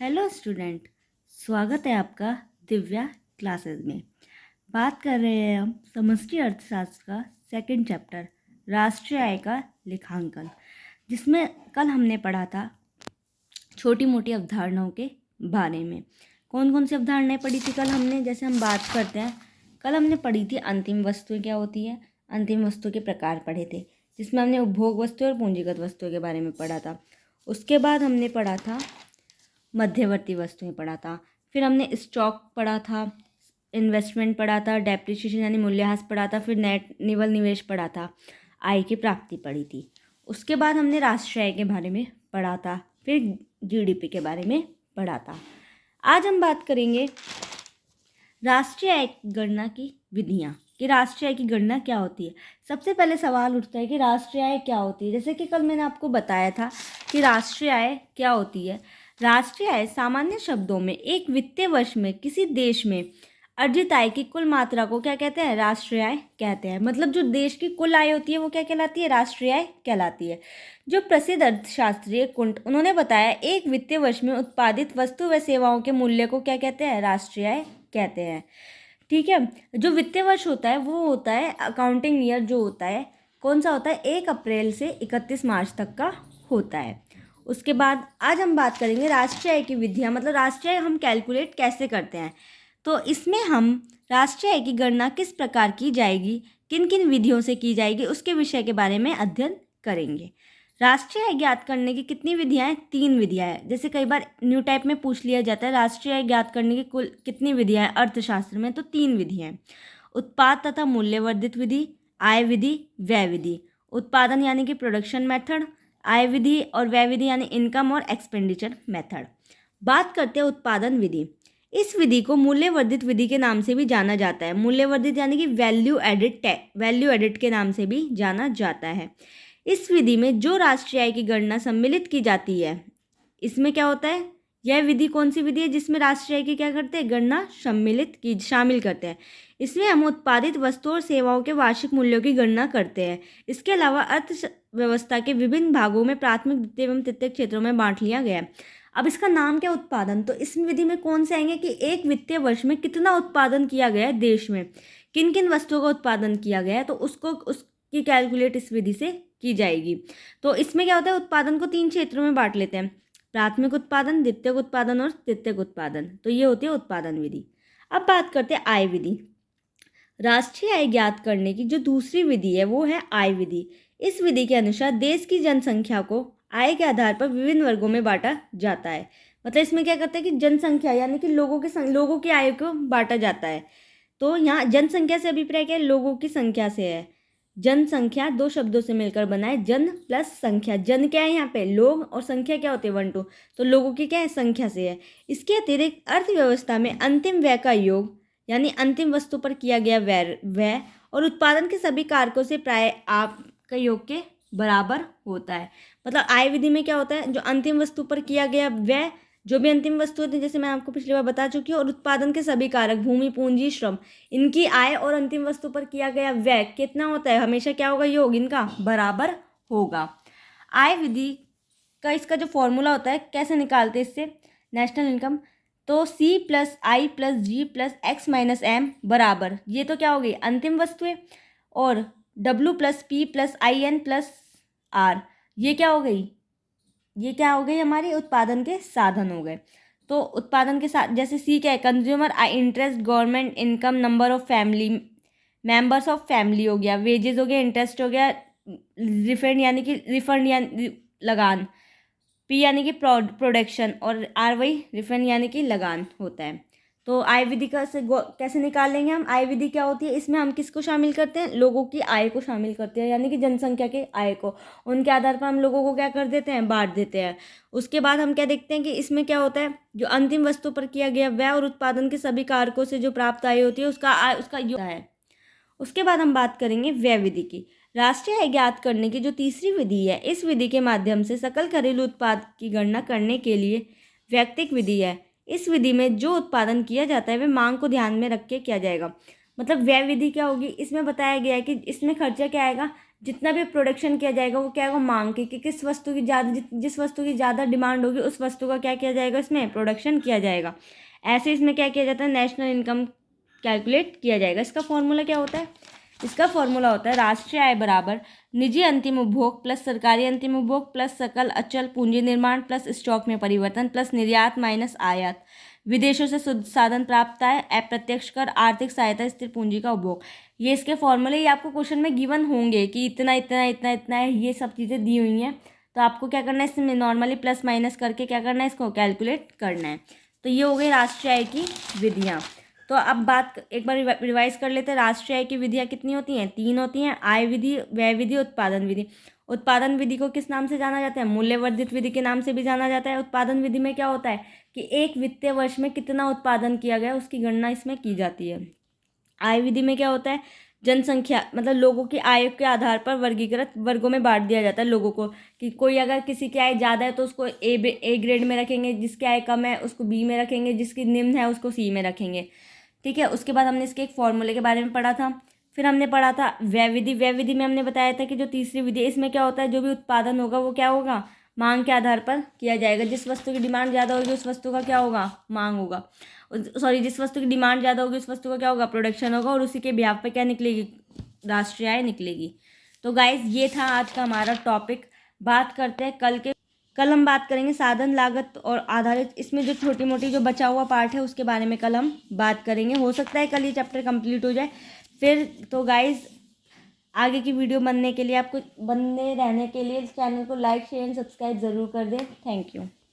Hello student, स्वागत है आपका दिव्या क्लासेस में। बात कर रहे हैं हम समष्टि अर्थशास्त्र का सेकंड चैप्टर राष्ट्रीय आय का लेखांकन, जिसमें कल हमने पढ़ा था छोटी मोटी अवधारणाओं के बारे में। कौन कौन सी अवधारणाएं पढ़ी थी कल हमने? जैसे हम बात करते हैं, कल हमने पढ़ी थी अंतिम वस्तुएं क्या होती है, अंतिम वस्तु के प्रकार पढ़े थे, जिसमें हमने उपभोग वस्तुएं और पूंजीगत वस्तुओं के बारे में पढ़ा था। उसके बाद हमने पढ़ा था मध्यवर्ती वस्तुएं पढ़ा था। फिर हमने स्टॉक पढ़ा था, इन्वेस्टमेंट पढ़ा था, डेप्रिसिएशन यानी मूल्यह्रास पढ़ा था, फिर नेट निवल निवेश पढ़ा था, आय की प्राप्ति पढ़ी थी। उसके बाद हमने राष्ट्रीय आय के बारे में पढ़ा था, फिर जीडीपी के बारे में पढ़ा था। आज हम बात करेंगे राष्ट्रीय आय की गणना की विधियाँ, कि राष्ट्रीय आय की गणना क्या होती है। सबसे पहले सवाल उठता है कि राष्ट्रीय आय क्या होती है। जैसे कि कल मैंने आपको बताया था कि राष्ट्रीय आय क्या होती है। राष्ट्रीय आय सामान्य शब्दों में एक वित्तीय वर्ष में किसी देश में अर्जित आय की कुल मात्रा को क्या कहते हैं? राष्ट्रीय आय कहते हैं। मतलब जो देश की कुल आय होती है वो क्या कहलाती है? राष्ट्रीय आय कहलाती है। जो प्रसिद्ध अर्थशास्त्री कुंट, उन्होंने बताया एक वित्तीय वर्ष में उत्पादित वस्तु व सेवाओं के मूल्य को क्या कहते हैं? राष्ट्रीय आय कहते हैं। ठीक है। जो वित्तीय वर्ष होता है वो होता है अकाउंटिंग ईयर, जो होता है कौन सा होता है? 1 अप्रैल से 31 मार्च तक का होता है। उसके बाद आज हम बात करेंगे राष्ट्रीय आय की विधियाँ, मतलब राष्ट्रीय आय हम कैलकुलेट कैसे करते हैं। तो इसमें हम राष्ट्रीय आय की गणना किस प्रकार की जाएगी, किन किन विधियों से की जाएगी, उसके विषय के बारे में अध्ययन करेंगे। राष्ट्रीय आय ज्ञात करने की कितनी विधियाँ हैं? 3 विधियाँ हैं। जैसे कई बार न्यू टाइप में पूछ लिया जाता है राष्ट्रीय आय ज्ञात करने की कुल कितनी विधियाँ हैं अर्थशास्त्र में, तो 3 विधियाँ हैं। उत्पाद तथा मूल्यवर्धित विधि, आय विधि, व्यय विधि। उत्पादन यानी कि प्रोडक्शन मेथड, आय विधि और व्यय विधि यानी इनकम और एक्सपेंडिचर मेथड। बात करते हैं उत्पादन विधि। इस विधि को मूल्यवर्धित विधि के नाम से भी जाना जाता है। मूल्यवर्धित यानी कि वैल्यू एडिड के नाम से भी जाना जाता है। इस विधि में जो राष्ट्रीय आय की गणना सम्मिलित की जाती है, इसमें क्या होता है? यह विधि कौन सी विधि है जिसमें राष्ट्रीय आय की क्या करते हैं? गणना शामिल करते हैं। इसमें हम उत्पादित वस्तुओं और सेवाओं के वार्षिक मूल्यों की गणना करते हैं। इसके अलावा अर्थव्यवस्था के विभिन्न भागों में प्राथमिक, द्वितीय एवं तृतीय क्षेत्रों में बांट लिया गया है। अब इसका नाम क्या? उत्पादन। तो इस विधि में कौन से आएंगे कि एक वित्तीय वर्ष में कितना उत्पादन किया गया है देश में, किन किन वस्तुओं का उत्पादन किया गया है, तो उसकी कैलकुलेट इस विधि से की जाएगी। तो इसमें क्या होता है? उत्पादन को 3 क्षेत्रों में बांट लेते हैं, प्राथमिक उत्पादन, द्वितीयक उत्पादन और तृतीयक उत्पादन। तो ये होती है उत्पादन विधि। अब बात करते हैं आय विधि। राष्ट्रीय आय ज्ञात करने की जो दूसरी विधि है वो है आय विधि। इस विधि के अनुसार देश की जनसंख्या को आय के आधार पर विभिन्न वर्गों में बांटा जाता है। मतलब इसमें क्या करते हैं कि जनसंख्या यानी कि लोगों की आय को बांटा जाता है। तो यहाँ जनसंख्या से अभिप्राय क्या है? लोगों की संख्या से है। जनसंख्या 2 शब्दों से मिलकर बना है, जन प्लस संख्या। जन क्या है यहाँ पे? लोग, और संख्या क्या होती है? 1 2। तो लोगों की क्या है? संख्या से है। इसके अतिरिक्त अर्थव्यवस्था में अंतिम व्यय का योग यानी अंतिम वस्तु पर किया गया व्यय और उत्पादन के सभी कारकों से प्राय आपका योग के बराबर होता है। मतलब आय विधि में क्या होता है? जो अंतिम वस्तु पर किया गया व्यय, जो भी अंतिम वस्तु होती है, जैसे मैं आपको पिछली बार बता चुकी हूँ, और उत्पादन के सभी कारक, भूमि, पूंजी, श्रम, इनकी आय और अंतिम वस्तु पर किया गया व्यय कितना होता है? हमेशा क्या होगा? योग इनका बराबर होगा। आय विधि का इसका जो फॉर्मूला होता है, कैसे निकालते हैं इससे? National income. तो C प्लस आई प्लस जी प्लस एक्स माइनस एम बराबर, ये तो क्या हो गई? अंतिम वस्तुएं, और W plus P plus I N plus R, ये क्या हो गई? ये क्या हो गई? हमारी उत्पादन के साधन हो गए। तो उत्पादन के साथ जैसे सी क्या है? Consumer interest, government income, number of family, members of family हो गया, वेजेस हो गया, इंटरेस्ट हो गया, रिफंड यानी लगान, पी यानी कि प्रोडक्शन, और आर वही रिफंड यानी कि लगान होता है। तो आय विधि का से कैसे निकाल लेंगे हम? आय विधि क्या होती है? इसमें हम किसको शामिल करते हैं? लोगों की आय को शामिल करते हैं, यानी कि जनसंख्या के आय को। उनके आधार पर हम लोगों को क्या कर देते हैं? बांट देते हैं। उसके बाद हम क्या देखते हैं कि इसमें क्या होता है? जो अंतिम वस्तु पर किया गया व्यय और उत्पादन के सभी कारकों से जो प्राप्त आय होती है उसका योग है। उसके बाद हम बात करेंगे व्यय विधि की। राष्ट्रीय आय ज्ञात करने की जो तीसरी विधि है, इस विधि के माध्यम से सकल घरेलू उत्पाद की गणना करने के लिए व्यक्तिक विधि है। इस विधि में जो उत्पादन किया जाता है वह मांग को ध्यान में रख के किया जाएगा। मतलब व्यय विधि क्या होगी? इसमें बताया गया है कि इसमें खर्चा क्या आएगा? जितना भी प्रोडक्शन किया जाएगा वो क्या होगा, मांग के, कि किस वस्तु की ज़्यादा, जिस वस्तु की ज़्यादा डिमांड होगी उस वस्तु का क्या किया जाएगा, इसमें प्रोडक्शन किया जाएगा। ऐसे इसमें क्या किया जाता है, नेशनल इनकम कैलकुलेट किया जाएगा। इसका फॉर्मूला क्या होता है, इसका फॉर्मूला होता है राष्ट्रीय आय बराबर निजी अंतिम उपभोग प्लस सरकारी अंतिम उपभोग प्लस सकल अचल पूंजी निर्माण प्लस स्टॉक में परिवर्तन प्लस निर्यात माइनस आयात, विदेशों से शुद्ध साधन प्राप्त आय, अप्रत्यक्ष कर, आर्थिक सहायता, स्थिर पूंजी का उपभोग। ये इसके फॉर्मूले, ये आपको क्वेश्चन में गिवन होंगे कि इतना इतना इतना इतना है, ये सब चीज़ें दी हुई हैं। तो आपको क्या करना है, इसमें नॉर्मली प्लस माइनस करके क्या करना है, इसको कैलकुलेट करना है। तो ये हो गई राष्ट्रीय आय की विधियाँ। तो अब बात एक बार रिवाइज कर लेते हैं। राष्ट्रीय आय की विधियाँ कितनी होती हैं, 3 होती हैं, आय विधि, व्यय विधि, उत्पादन विधि। उत्पादन विधि को किस नाम से जाना जाता है, मूल्यवर्धित विधि के नाम से भी जाना जाता है। उत्पादन विधि में क्या होता है कि एक वित्तीय वर्ष में कितना उत्पादन किया गया उसकी गणना इसमें की जाती है। आय विधि में क्या होता है, जनसंख्या मतलब लोगों की आय के आधार पर वर्गीकृत वर्गों में बांट दिया जाता है लोगों को, कि कोई अगर किसी की आय ज़्यादा है तो उसको ए ग्रेड में रखेंगे, जिसकी आय कम है उसको बी में रखेंगे, जिसकी निम्न है उसको सी में रखेंगे। ठीक है, उसके बाद हमने इसके एक फॉर्मूले के बारे में पढ़ा था। फिर हमने पढ़ा था व्यय विधि। व्यय विधि में हमने बताया था कि जो तीसरी विधि है इसमें क्या होता है, जो भी उत्पादन होगा वो क्या होगा, मांग के आधार पर किया जाएगा। जिस वस्तु की डिमांड ज़्यादा होगी उस वस्तु का क्या होगा, मांग होगा। सॉरी, जिस वस्तु की डिमांड ज़्यादा होगी उस वस्तु का क्या होगा, प्रोडक्शन होगा, और उसी के ब्याह पे क्या निकलेगी, राष्ट्रीय आय निकलेगी। तो गाइज ये था आज का हमारा टॉपिक। बात करते हैं कल हम बात करेंगे साधन लागत और आधारित, इसमें जो छोटी मोटी जो बचा हुआ पार्ट है उसके बारे में कल हम बात करेंगे। हो सकता है कल ये चैप्टर कंप्लीट हो जाए फिर। तो गाइज आगे की वीडियो बनने के लिए, आपको बनने रहने के लिए इस चैनल को लाइक शेयर एंड सब्सक्राइब ज़रूर कर दें। Thank you.